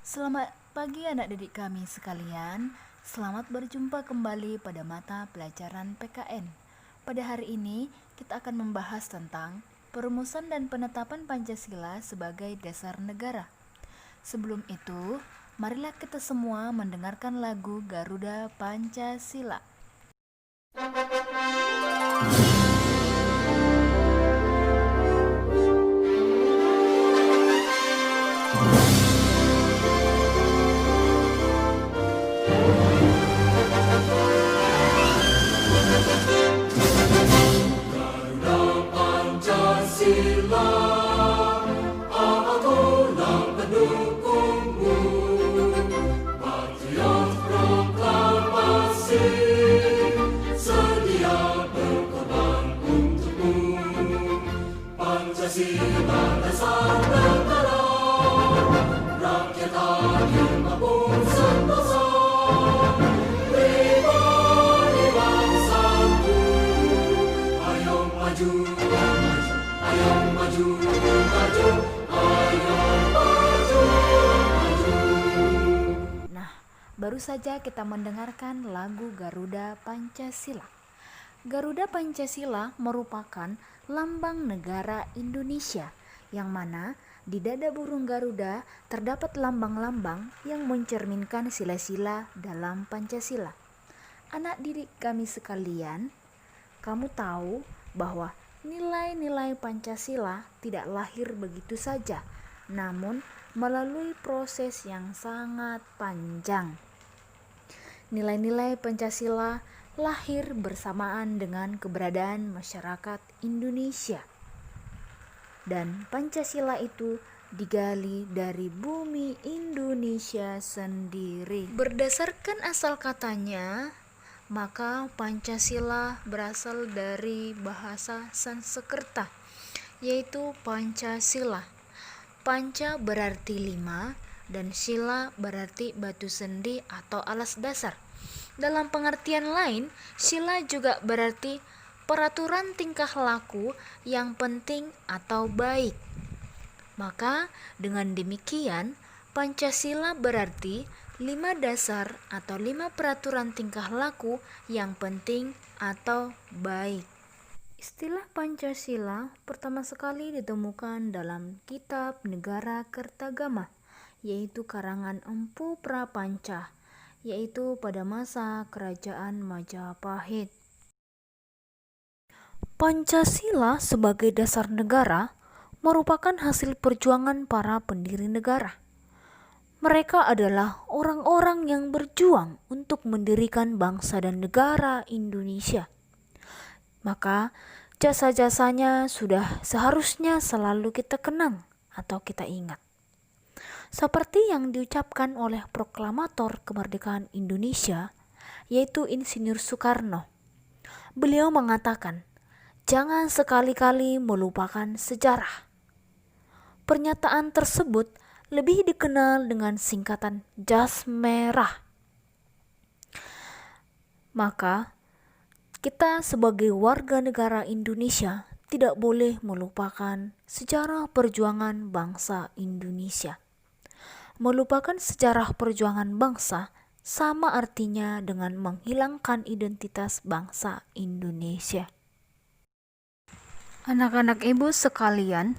Selamat pagi anak didik kami sekalian. Selamat berjumpa kembali pada mata pelajaran PKN. Pada hari ini kita akan membahas tentang perumusan dan penetapan Pancasila sebagai dasar negara. Sebelum itu, marilah kita semua mendengarkan lagu Garuda Pancasila. Nah, baru saja kita mendengarkan lagu Garuda Pancasila. Garuda Pancasila merupakan lambang negara Indonesia, yang mana di dada burung Garuda terdapat lambang-lambang yang mencerminkan sila-sila dalam Pancasila. Anak didik kami sekalian, kamu tahu bahwa nilai-nilai Pancasila tidak lahir begitu saja, namun melalui proses yang sangat panjang. Nilai-nilai Pancasila lahir bersamaan dengan keberadaan masyarakat Indonesia. Dan Pancasila itu digali dari bumi Indonesia sendiri. Berdasarkan asal katanya, maka Pancasila berasal dari bahasa Sanskerta, yaitu Pancasila. Panca berarti 5 dan sila berarti batu sendi atau alas dasar. Dalam pengertian lain, sila juga berarti peraturan tingkah laku yang penting atau baik. Maka dengan demikian, Pancasila berarti 5 dasar atau 5 peraturan tingkah laku yang penting atau baik. Istilah Pancasila pertama sekali ditemukan dalam Kitab Negara Kertagama, yaitu karangan Empu Prapanca, yaitu pada masa Kerajaan Majapahit. Pancasila sebagai dasar negara merupakan hasil perjuangan para pendiri negara. Mereka adalah orang-orang yang berjuang untuk mendirikan bangsa dan negara Indonesia. Maka jasa-jasanya sudah seharusnya selalu kita kenang atau kita ingat. Seperti yang diucapkan oleh proklamator kemerdekaan Indonesia, yaitu Insinyur Soekarno. Beliau mengatakan, "Jangan sekali-kali melupakan sejarah." Pernyataan tersebut lebih dikenal dengan singkatan jas merah. Maka, kita sebagai warga negara Indonesia tidak boleh melupakan sejarah perjuangan bangsa Indonesia. Melupakan sejarah perjuangan bangsa sama artinya dengan menghilangkan identitas bangsa Indonesia. Anak-anak ibu sekalian,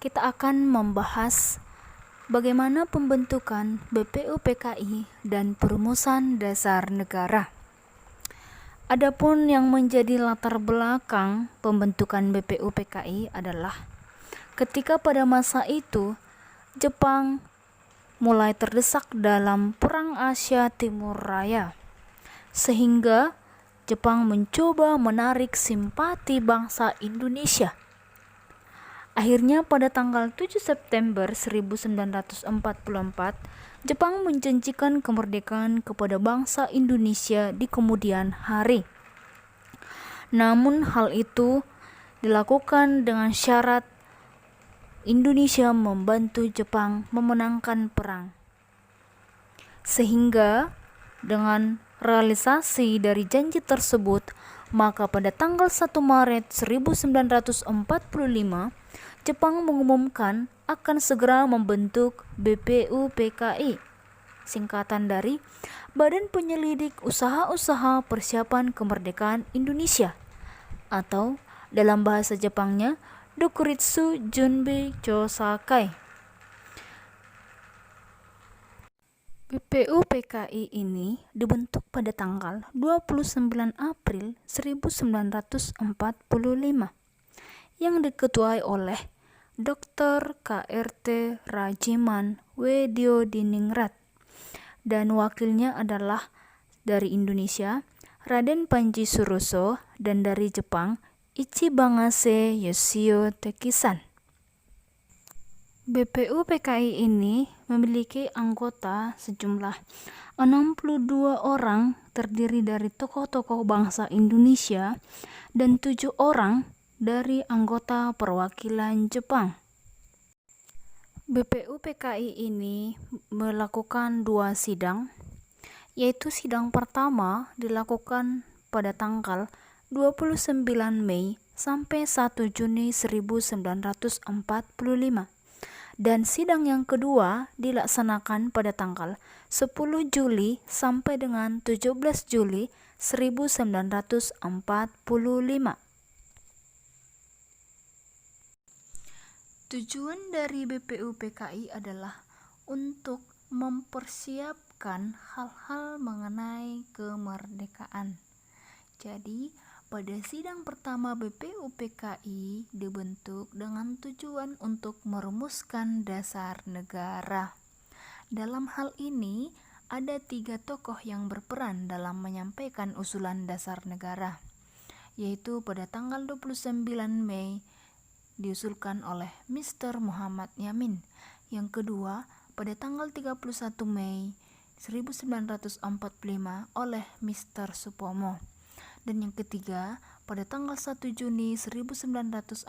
kita akan membahas bagaimana pembentukan BPUPKI dan perumusan dasar negara. Adapun yang menjadi latar belakang pembentukan BPUPKI adalah ketika pada masa itu Jepang mulai terdesak dalam Perang Asia Timur Raya, sehingga Jepang mencoba menarik simpati bangsa Indonesia. Akhirnya pada tanggal 7 September 1944, Jepang menjanjikan kemerdekaan kepada bangsa Indonesia di kemudian hari. Namun hal itu dilakukan dengan syarat Indonesia membantu Jepang memenangkan perang. Sehingga dengan realisasi dari janji tersebut, maka pada tanggal 1 Maret 1945, Jepang mengumumkan akan segera membentuk BPUPKI, singkatan dari Badan Penyelidik Usaha-Usaha Persiapan Kemerdekaan Indonesia, atau dalam bahasa Jepangnya Dokuritsu Junbi Chosakai. BPUPKI ini dibentuk pada tanggal 29 April 1945 yang diketuai oleh Dr. KRT Rajiman Weddiodiningrat dan wakilnya adalah dari Indonesia Raden Panji Suroso dan dari Jepang Ichibangase Yoshio Tekisan. BPUPKI ini memiliki anggota sejumlah 62 orang terdiri dari tokoh-tokoh bangsa Indonesia dan 7 orang dari anggota perwakilan Jepang. BPUPKI ini melakukan 2 sidang, yaitu sidang pertama dilakukan pada tanggal 29 Mei sampai 1 Juni 1945. Dan sidang yang kedua dilaksanakan pada tanggal 10 Juli sampai dengan 17 Juli 1945. Tujuan dari BPUPKI adalah untuk mempersiapkan hal-hal mengenai kemerdekaan. Jadi, pada sidang pertama BPUPKI dibentuk dengan tujuan untuk merumuskan dasar negara. Dalam hal ini, ada 3 tokoh yang berperan dalam menyampaikan usulan dasar negara, yaitu pada tanggal 29 Mei diusulkan oleh Mr. Muhammad Yamin. Yang kedua, pada tanggal 31 Mei 1945 oleh Mr. Supomo. Dan yang ketiga, pada tanggal 1 Juni 1945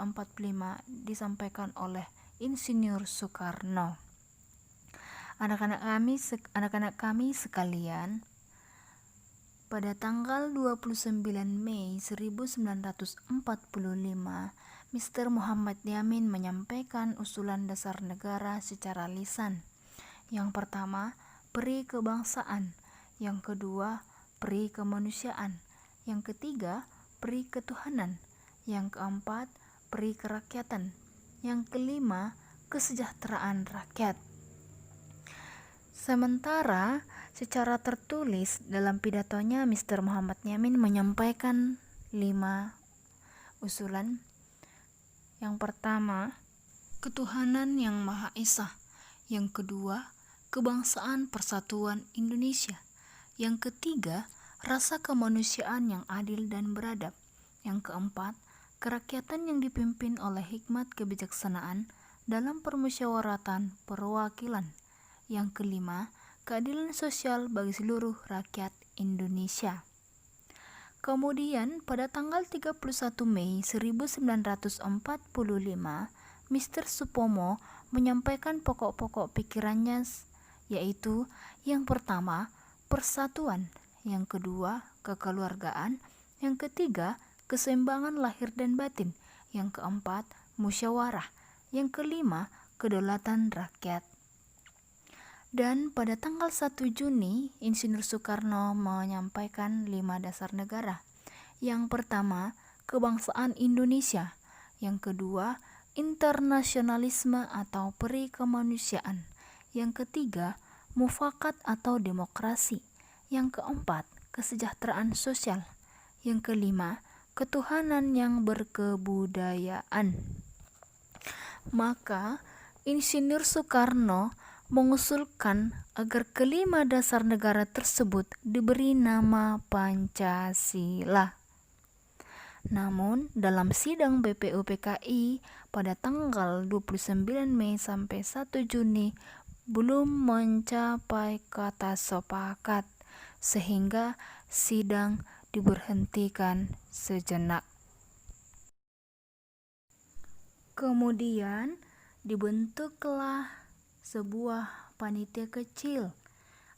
disampaikan oleh Insinyur Soekarno. Anak-anak kami sekalian, pada tanggal 29 Mei 1945, Mr. Muhammad Yamin menyampaikan usulan dasar negara secara lisan. Yang pertama, peri kebangsaan. Yang kedua, peri kemanusiaan. Yang ketiga, peri ketuhanan. Yang keempat, peri kerakyatan. Yang kelima, kesejahteraan rakyat. Sementara secara tertulis dalam pidatonya Mr. Muhammad Yamin menyampaikan 5 usulan. Yang pertama, ketuhanan yang Maha Esa. Yang kedua, kebangsaan persatuan Indonesia. Yang ketiga, rasa kemanusiaan yang adil dan beradab. Yang keempat, kerakyatan yang dipimpin oleh hikmat kebijaksanaan dalam permusyawaratan perwakilan. Yang kelima, keadilan sosial bagi seluruh rakyat Indonesia. Kemudian pada tanggal 31 Mei 1945, Mr. Supomo menyampaikan pokok-pokok pikirannya, yaitu yang pertama, persatuan. Yang kedua, kekeluargaan. Yang ketiga, keseimbangan lahir dan batin. Yang keempat, musyawarah. Yang kelima, kedaulatan rakyat. Dan pada tanggal 1 Juni, Insinyur Soekarno menyampaikan 5 dasar negara. Yang pertama, kebangsaan Indonesia. Yang kedua, internasionalisme atau peri kemanusiaan. Yang ketiga, mufakat atau demokrasi. Yang keempat, kesejahteraan sosial. Yang kelima, ketuhanan yang berkebudayaan. Maka, Insinyur Soekarno mengusulkan agar kelima dasar negara tersebut diberi nama Pancasila. Namun, dalam sidang BPUPKI pada tanggal 29 Mei sampai 1 Juni belum mencapai kata sepakat, sehingga sidang diberhentikan sejenak. Kemudian dibentuklah sebuah panitia kecil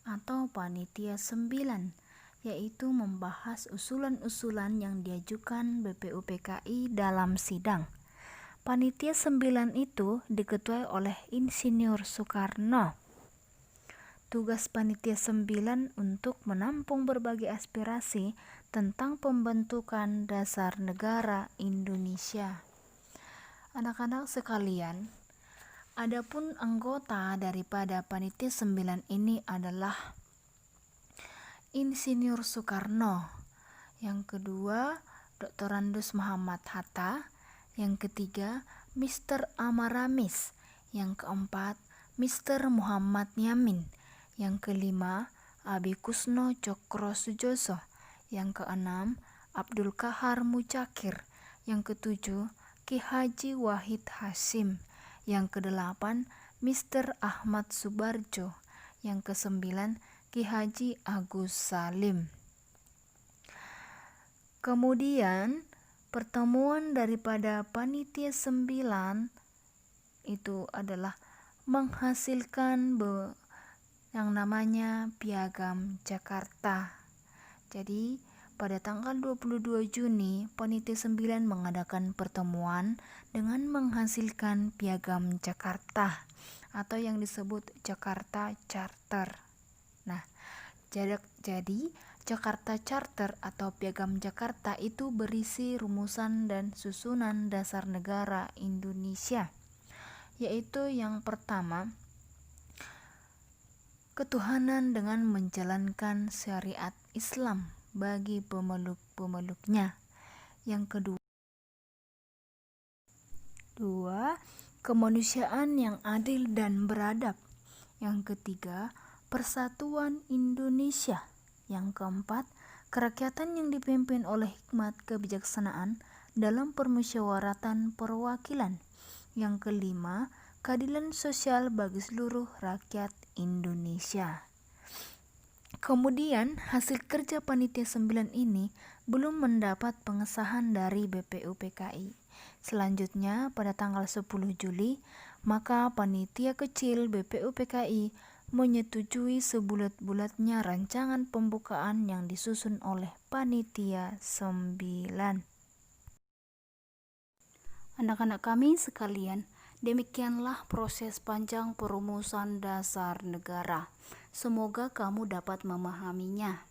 atau panitia 9, yaitu membahas usulan-usulan yang diajukan BPUPKI dalam sidang. Panitia 9 itu diketuai oleh Insinyur Soekarno. Tugas Panitia 9 untuk menampung berbagai aspirasi tentang pembentukan dasar negara Indonesia. Anak-anak sekalian, adapun anggota daripada Panitia 9 ini adalah Insinyur Soekarno, yang kedua Dr. Andes Muhammad Hatta, yang ketiga Mr. Amaramis, yang keempat Mr. Muhammad Yamin, yang kelima Abi Kusno Cokro Sujoso, yang keenam Abdul Kahar Mucakir, yang ketujuh Ki Haji Wahid Hasyim, yang kedelapan Mr. Ahmad Subarjo, yang kesembilan Ki Haji Agus Salim. Kemudian pertemuan daripada Panitia 9 itu adalah menghasilkan yang namanya Piagam Jakarta. Jadi pada tanggal 22 Juni, Panitia 9 mengadakan pertemuan dengan menghasilkan Piagam Jakarta atau yang disebut Jakarta Charter. Nah, jadi Jakarta Charter atau Piagam Jakarta itu berisi rumusan dan susunan dasar negara Indonesia, yaitu yang pertama, ketuhanan dengan menjalankan syariat Islam bagi pemeluk-pemeluknya. Yang kedua, kemanusiaan yang adil dan beradab. Yang ketiga, persatuan Indonesia. Yang keempat, kerakyatan yang dipimpin oleh hikmat kebijaksanaan dalam permusyawaratan perwakilan. Yang kelima, keadilan sosial bagi seluruh rakyat Indonesia. Kemudian hasil kerja Panitia 9 ini belum mendapat pengesahan dari BPUPKI. Selanjutnya pada tanggal 10 Juli, maka Panitia Kecil BPUPKI menyetujui sebulat-bulatnya rancangan pembukaan yang disusun oleh Panitia 9. Anak-anak kami sekalian, demikianlah proses panjang perumusan dasar negara. Semoga kamu dapat memahaminya.